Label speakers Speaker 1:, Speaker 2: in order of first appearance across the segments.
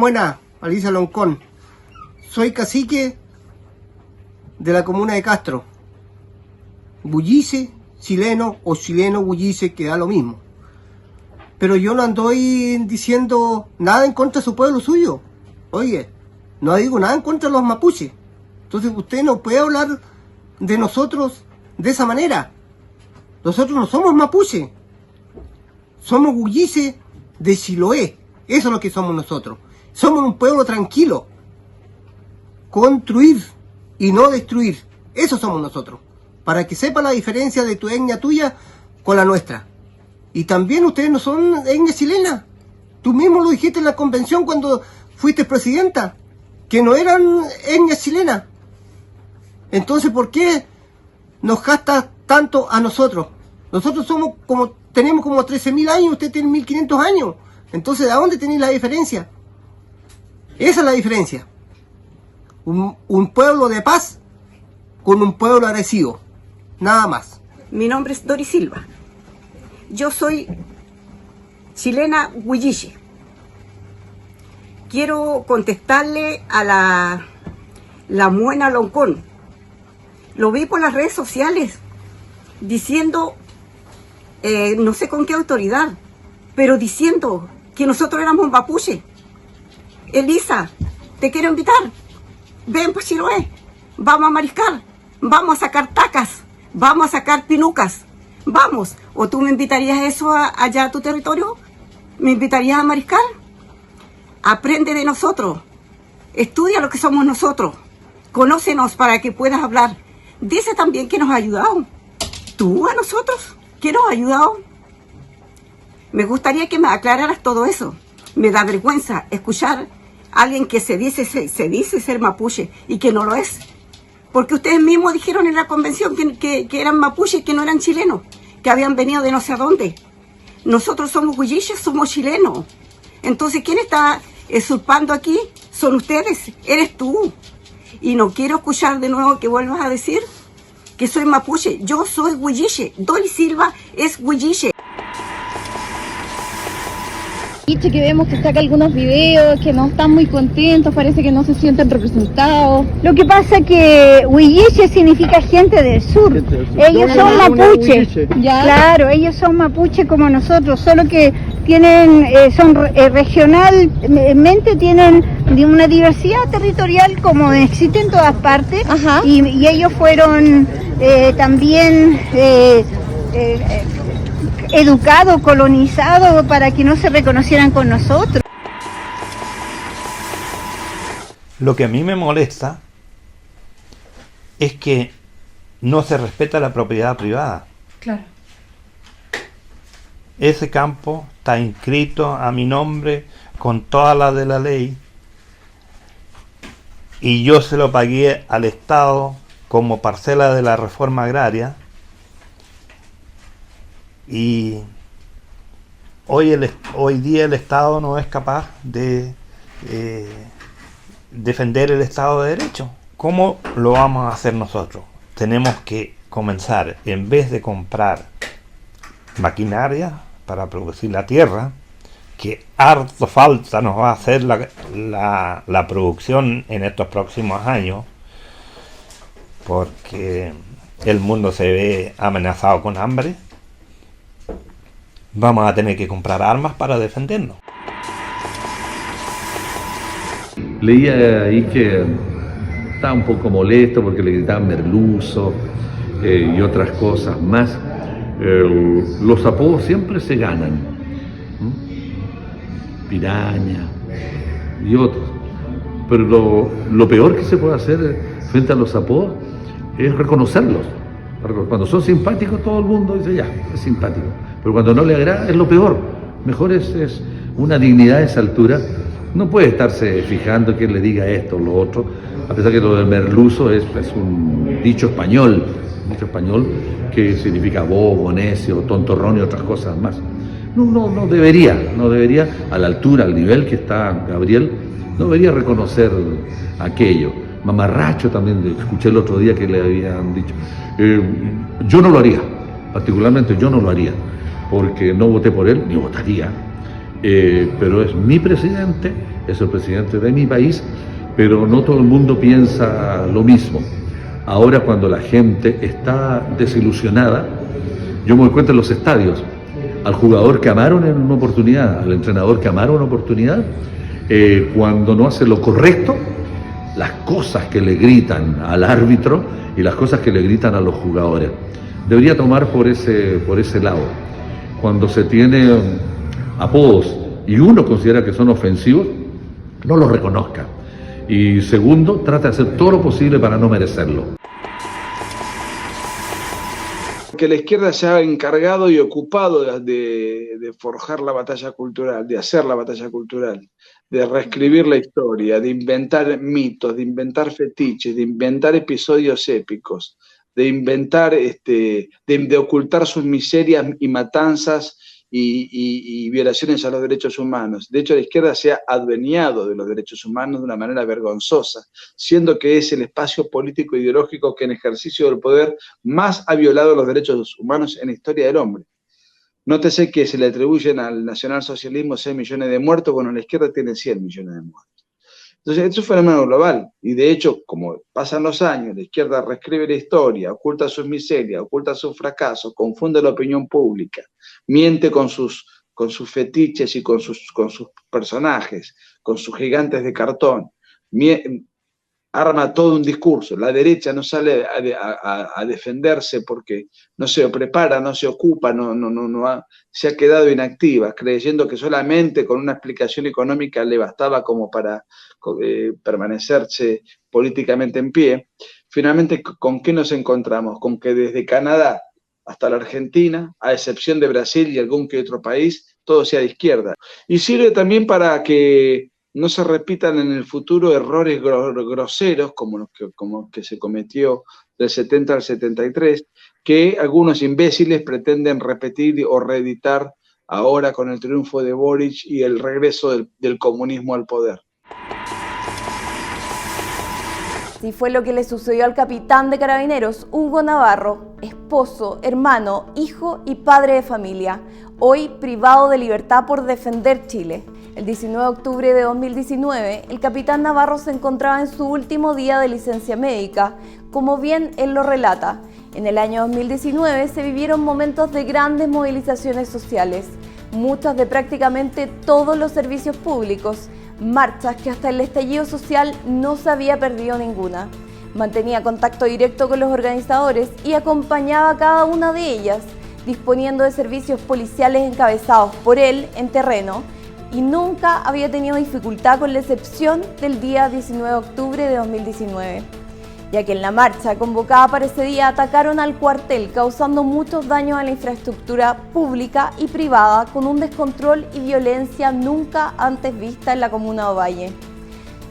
Speaker 1: buenas, Alicia Loncón. Soy cacique de la comuna de Castro. Bullice, chileno o chileno bullice, que da lo mismo. Pero yo no andoy diciendo nada en contra de su pueblo suyo. Oye, no digo nada en contra de los mapuches. Entonces usted no puede hablar de nosotros de esa manera. Nosotros no somos mapuches. Somos bullices de Chiloé. Eso es lo que somos nosotros. Somos un pueblo tranquilo. Construir y no destruir. Eso somos nosotros. Para que sepa la diferencia de tu etnia tuya con la nuestra. Y también ustedes no son etnia chilena. Tú mismo lo dijiste en la convención cuando fuiste presidenta, que no eran etnia chilena. Entonces, ¿por qué nos gastas tanto a nosotros? Nosotros tenemos como 13.000 años, usted tiene 1.500 años. Entonces, ¿a dónde tenéis la diferencia? Esa es la diferencia. Un pueblo de paz con un pueblo agresivo. Nada más.
Speaker 2: Mi nombre es Dori Silva. Yo soy chilena huilliche. Quiero contestarle a la Muena Loncón. Lo vi por las redes sociales diciendo, no sé con qué autoridad, pero diciendo que nosotros éramos mapuche. Elisa, te quiero invitar. Ven para Chiloé. Vamos a mariscar. Vamos a sacar tacas. Vamos a sacar pinucas. Vamos. ¿O tú me invitarías a eso allá a tu territorio? ¿Me invitarías a mariscar? Aprende de nosotros. Estudia lo que somos nosotros. Conócenos para que puedas hablar. Dice también que nos ha ayudado. ¿Tú a nosotros? ¿Qué nos ha ayudado? Me gustaría que me aclararas todo eso. Me da vergüenza escuchar a alguien que se dice ser mapuche y que no lo es. Porque ustedes mismos dijeron en la convención que eran mapuches, que no eran chilenos, que habían venido de no sé a dónde. Nosotros somos huilliches, somos chilenos. Entonces, ¿quién está usurpando aquí? Son ustedes, eres tú. Y no quiero escuchar de nuevo que vuelvas a decir que soy mapuche. Yo soy huilliche. Dori Silva es huilliche.
Speaker 3: Que vemos que saca algunos videos, que no están muy contentos, parece que no se sienten representados.
Speaker 4: Lo que pasa es que huilliche significa gente del sur. Ellos son mapuche. Claro, ellos son mapuche como nosotros, solo que tienen, regionalmente tienen una diversidad territorial como existe en todas partes. Y ellos fueron también educado, colonizado para que no se reconocieran con nosotros.
Speaker 5: Lo que a mí me molesta es que no se respeta la propiedad privada.
Speaker 3: Claro.
Speaker 5: Ese campo está inscrito a mi nombre con todas las de la ley y yo se lo pagué al Estado como parcela de la reforma agraria. Y hoy día el Estado no es capaz de defender el Estado de Derecho. ¿Cómo lo vamos a hacer nosotros? Tenemos que comenzar, en vez de comprar maquinaria para producir la tierra, que harto falta nos va a hacer la producción en estos próximos años, porque el mundo se ve amenazado con hambre. Vamos a tener que comprar armas para defendernos.
Speaker 6: Leía ahí que estaba un poco molesto porque le gritaban merluzo y otras cosas más. Los apodos siempre se ganan. Piraña y otros. Pero lo peor que se puede hacer frente a los apodos es reconocerlos. Cuando son simpáticos todo el mundo dice ya, es simpático. Pero cuando no le agrada es lo peor. Mejor es una dignidad a esa altura. No puede estarse fijando quién le diga esto o lo otro, a pesar que lo del merluzo es un dicho español que significa bobo, necio, tontorrón y otras cosas más. No debería, a la altura, al nivel que está Gabriel, no debería reconocer aquello. Mamarracho también, escuché el otro día que le habían dicho. Yo no lo haría, particularmente yo no lo haría, porque no voté por él, ni votaría, pero es mi presidente es el presidente de mi país, pero no todo el mundo piensa lo mismo. Ahora, cuando la gente está desilusionada, yo me doy cuenta en los estadios, al jugador que amaron en una oportunidad, al entrenador que amaron en una oportunidad, cuando no hace lo correcto, las cosas que le gritan al árbitro y las cosas que le gritan a los jugadores. Debería tomar por ese lado. Cuando se tiene apodos y uno considera que son ofensivos, no los reconozca. Y segundo, trata de hacer todo lo posible para no merecerlo.
Speaker 7: Que la izquierda se ha encargado y ocupado de forjar la batalla cultural, de hacer la batalla cultural, de reescribir la historia, de inventar mitos, de inventar fetiches, de inventar episodios épicos, de inventar, de ocultar sus miserias y matanzas y violaciones a los derechos humanos. De hecho, la izquierda se ha adueñado de los derechos humanos de una manera vergonzosa, siendo que es el espacio político ideológico que en ejercicio del poder más ha violado los derechos humanos en la historia del hombre. Nótese que se le atribuyen al nacionalsocialismo 6 millones de muertos, bueno, la izquierda tiene 100 millones de muertos. Entonces, esto es un fenómeno global, y de hecho, como pasan los años, la izquierda reescribe la historia, oculta sus miserias, oculta sus fracasos, confunde la opinión pública, miente con sus fetiches y con sus personajes, con sus gigantes de cartón, arma todo un discurso. La derecha no sale a defenderse porque no se prepara, no se ocupa, se ha quedado inactiva, creyendo que solamente con una explicación económica le bastaba como para permanecerse políticamente en pie. Finalmente, ¿con qué nos encontramos? Con que desde Canadá hasta la Argentina, a excepción de Brasil y algún que otro país, todo sea de izquierda. Y sirve también para que no se repitan en el futuro errores groseros como los que se cometió del 70 al 73, que algunos imbéciles pretenden repetir o reeditar ahora con el triunfo de Boric y el regreso del comunismo al poder.
Speaker 8: Así fue lo que le sucedió al capitán de Carabineros, Hugo Navarro, esposo, hermano, hijo y padre de familia, hoy privado de libertad por defender Chile. El 19 de octubre de 2019, el capitán Navarro se encontraba en su último día de licencia médica, como bien él lo relata. En el año 2019 se vivieron momentos de grandes movilizaciones sociales, muchas de prácticamente todos los servicios públicos, marchas que hasta el estallido social no se había perdido ninguna. Mantenía contacto directo con los organizadores y acompañaba a cada una de ellas, disponiendo de servicios policiales encabezados por él en terreno, y nunca había tenido dificultad con la excepción del día 19 de octubre de 2019, ya que en la marcha convocada para ese día atacaron al cuartel, causando muchos daños a la infraestructura pública y privada, con un descontrol y violencia nunca antes vista en la comuna de Ovalle.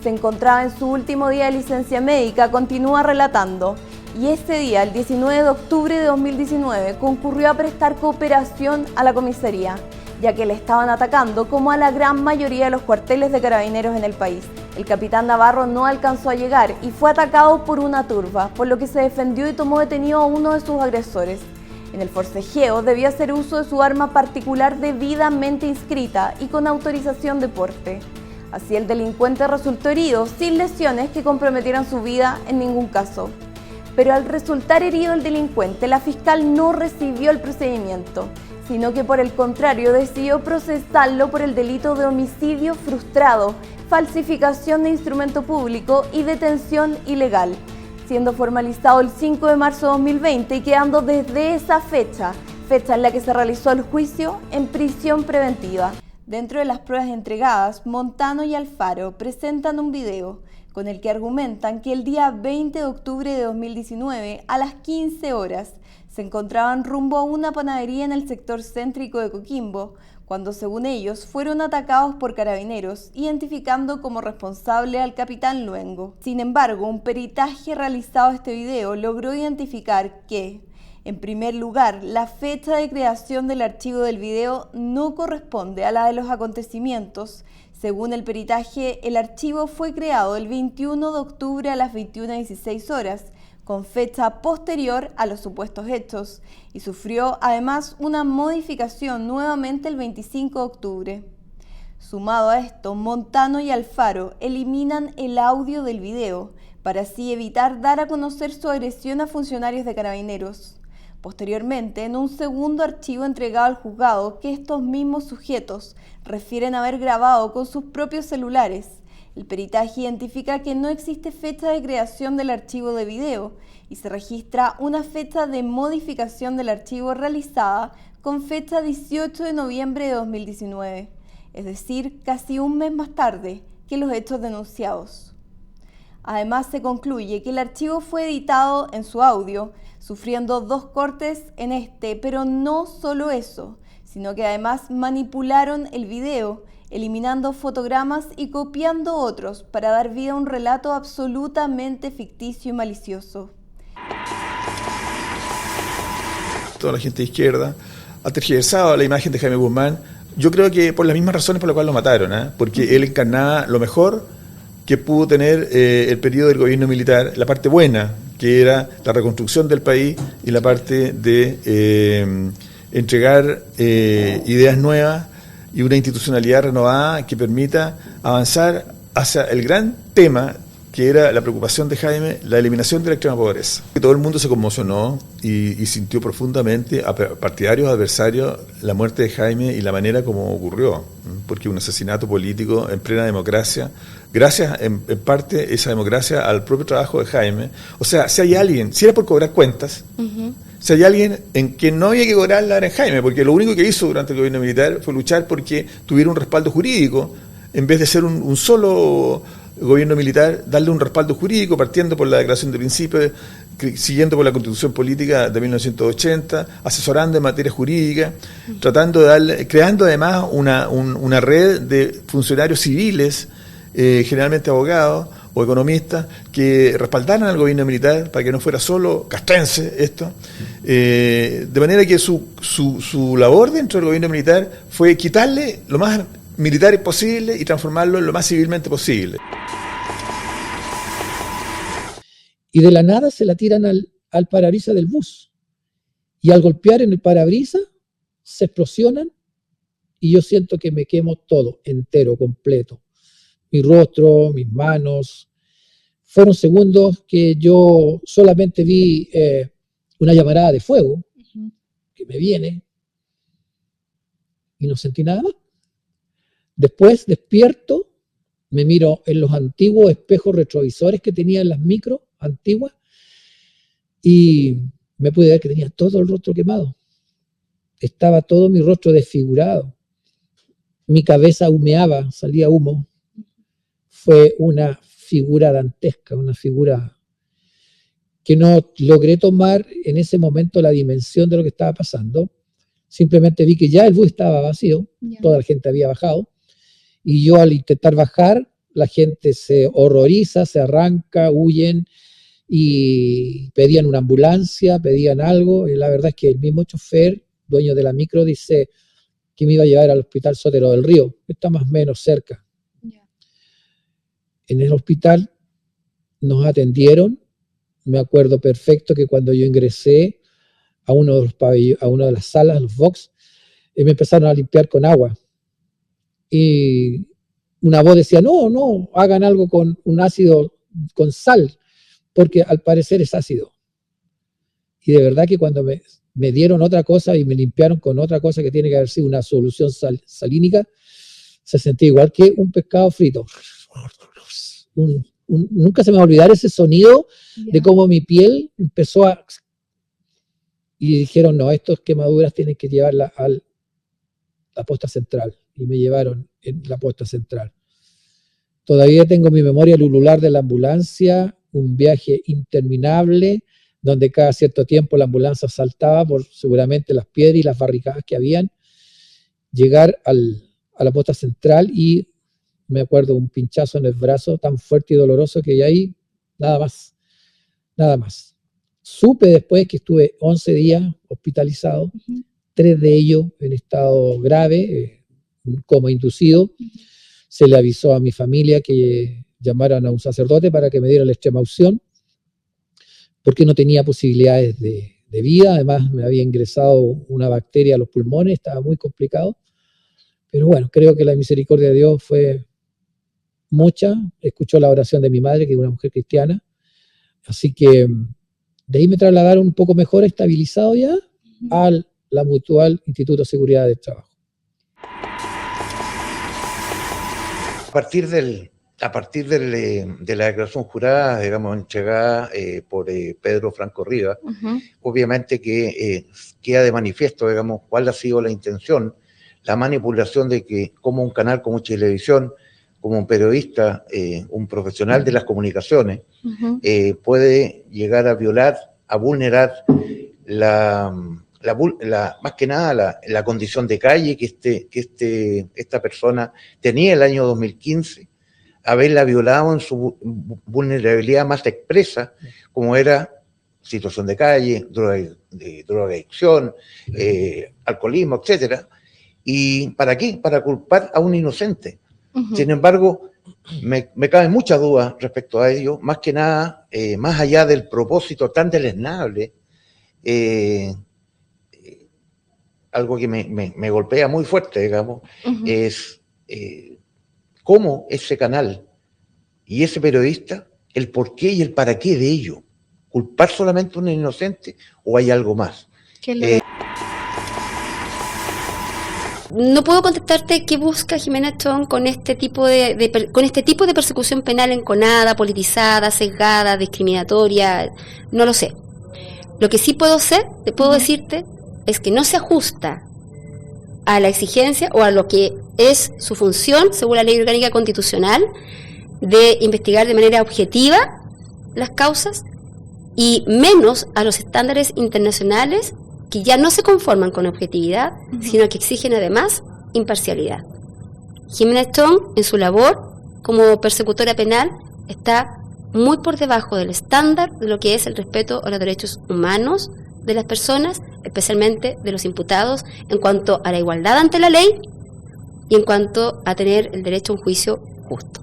Speaker 8: Se encontraba en su último día de licencia médica, continúa relatando, y ese día, el 19 de octubre de 2019, concurrió a prestar cooperación a la comisaría, ya que le estaban atacando como a la gran mayoría de los cuarteles de carabineros en el país. El capitán Navarro no alcanzó a llegar y fue atacado por una turba, por lo que se defendió y tomó detenido a uno de sus agresores. En el forcejeo debía hacer uso de su arma particular debidamente inscrita y con autorización de porte. Así el delincuente resultó herido, sin lesiones que comprometieran su vida en ningún caso. Pero al resultar herido el delincuente, la fiscal no recibió el procedimiento, sino que por el contrario decidió procesarlo por el delito de homicidio frustrado, falsificación de instrumento público y detención ilegal, siendo formalizado el 5 de marzo de 2020 y quedando desde esa fecha en la que se realizó el juicio, en prisión preventiva. Dentro de las pruebas entregadas, Montano y Alfaro presentan un video con el que argumentan que el día 20 de octubre de 2019, a las 15 horas, se encontraban rumbo a una panadería en el sector céntrico de Coquimbo, cuando según ellos fueron atacados por carabineros, identificando como responsable al capitán Luengo. Sin embargo, un peritaje realizado a este video logró identificar que, en primer lugar, la fecha de creación del archivo del video no corresponde a la de los acontecimientos. Según el peritaje, el archivo fue creado el 21 de octubre a las 21:16 horas, con fecha posterior a los supuestos hechos, y sufrió además una modificación nuevamente el 25 de octubre. Sumado a esto, Montano y Alfaro eliminan el audio del video para así evitar dar a conocer su agresión a funcionarios de Carabineros. Posteriormente, en un segundo archivo entregado al juzgado que estos mismos sujetos refieren haber grabado con sus propios celulares, el peritaje identifica que no existe fecha de creación del archivo de video y se registra una fecha de modificación del archivo realizada con fecha 18 de noviembre de 2019, es decir, casi un mes más tarde que los hechos denunciados. Además, se concluye que el archivo fue editado en su audio, sufriendo 2 cortes en este, pero no solo eso, sino que además manipularon el video, eliminando fotogramas y copiando otros para dar vida a un relato absolutamente ficticio y malicioso.
Speaker 9: Toda la gente de izquierda ha tergiversado la imagen de Jaime Guzmán, yo creo que por las mismas razones por las cuales lo mataron, porque él encarnaba lo mejor que pudo tener el periodo del gobierno militar, la parte buena, que era la reconstrucción del país, y la parte de entregar ideas nuevas y una institucionalidad renovada que permita avanzar hacia el gran tema que era la preocupación de Jaime, la eliminación de la extrema pobreza. Todo el mundo se conmocionó y sintió profundamente, a partidarios, adversarios, la muerte de Jaime y la manera como ocurrió, porque un asesinato político en plena democracia, gracias en parte esa democracia al propio trabajo de Jaime. O sea, si hay alguien, si era por cobrar cuentas, si hay alguien en que no había que cobrarla era en Jaime, porque lo único que hizo durante el gobierno militar fue luchar porque tuviera un respaldo jurídico, en vez de ser un solo gobierno militar, darle un respaldo jurídico, partiendo por la declaración de principios, siguiendo por la Constitución Política de 1980, asesorando en materia jurídica, tratando de darle, creando además una red de funcionarios civiles, generalmente abogados o economistas, que respaldaran al gobierno militar para que no fuera solo castrense esto, de manera que su labor dentro del gobierno militar fue quitarle lo más militar posible y transformarlo en lo más civilmente posible.
Speaker 10: Y de la nada se la tiran al parabrisas del bus. Y al golpear en el parabrisas, se explosionan y yo siento que me quemo todo, entero, completo. Mi rostro, mis manos. Fueron segundos que yo solamente vi una llamarada de fuego que me viene y no sentí nada más. Después despierto, me miro en los antiguos espejos retrovisores que tenía en las micros antiguas y me pude ver que tenía todo el rostro quemado. Estaba todo mi rostro desfigurado. Mi cabeza humeaba, salía humo. Fue una figura dantesca, una figura que no logré tomar en ese momento la dimensión de lo que estaba pasando. Simplemente vi que ya el bus estaba vacío, toda la gente había bajado. Y yo al intentar bajar, la gente se horroriza, se arranca, huyen y pedían una ambulancia, pedían algo. Y la verdad es que el mismo chofer, dueño de la micro, dice que me iba a llevar al hospital Sotero del Río, que está más o menos cerca. En el hospital nos atendieron. Me acuerdo perfecto que cuando yo ingresé a uno de los pabellones, a una de las salas, los box, me empezaron a limpiar con agua. Y una voz decía, no, hagan algo con un ácido, con sal, porque al parecer es ácido. Y de verdad que cuando me dieron otra cosa y me limpiaron con otra cosa que tiene que haber sido una solución salínica, se sentía igual que un pescado frito. Nunca se me va a olvidar ese sonido de cómo mi piel empezó a... Y dijeron, no, estas quemaduras tienen que llevarla a la posta central. Y me llevaron en la posta central. Todavía tengo mi memoria ulular de la ambulancia, un viaje interminable, donde cada cierto tiempo la ambulancia saltaba por seguramente las piedras y las barricadas que habían. Llegar a la posta central y me acuerdo un pinchazo en el brazo tan fuerte y doloroso que ahí nada más. Supe después que estuve 11 días hospitalizado, 3 de ellos en estado grave, coma inducido. Se le avisó a mi familia que llamaran a un sacerdote para que me diera la extrema unción, porque no tenía posibilidades de vida. Además me había ingresado una bacteria a los pulmones, estaba muy complicado. Pero bueno, creo que la misericordia de Dios fue mucha. Escuchó la oración de mi madre, que es una mujer cristiana. Así que de ahí me trasladaron un poco mejor, estabilizado ya, a la Mutual Instituto de Seguridad del Trabajo.
Speaker 11: A partir de la declaración jurada, digamos, entregada por Pedro Franco Rivas, obviamente que queda de manifiesto, digamos, cuál ha sido la intención, la manipulación de que como un canal como Chilevisión, como un periodista, un profesional de las comunicaciones, puede llegar a violar, a vulnerar más que nada la condición de calle que esta persona tenía el año 2015, haberla violado en su vulnerabilidad más expresa, como era situación de calle, drogadicción, alcoholismo, etcétera. ¿Y para qué? Para culpar a un inocente. Sin embargo, me caben muchas dudas respecto a ello, más que nada, más allá del propósito tan deleznable, algo que me golpea muy fuerte, digamos, es cómo ese canal y ese periodista, el por qué y el para qué de ello. ¿Culpar solamente a un inocente o hay algo más?
Speaker 12: No puedo contestarte qué busca Jimena Chong con este tipo de persecución penal enconada, politizada, sesgada, discriminatoria, no lo sé. Lo que sí puedo decirte es que no se ajusta a la exigencia o a lo que es su función, según la Ley Orgánica Constitucional, de investigar de manera objetiva las causas y menos a los estándares internacionales que ya no se conforman con objetividad, sino que exigen además imparcialidad. Jimena Chong, en su labor como persecutora penal, está muy por debajo del estándar de lo que es el respeto a los derechos humanos de las personas, especialmente de los imputados, en cuanto a la igualdad ante la ley y en cuanto a tener el derecho a un juicio justo.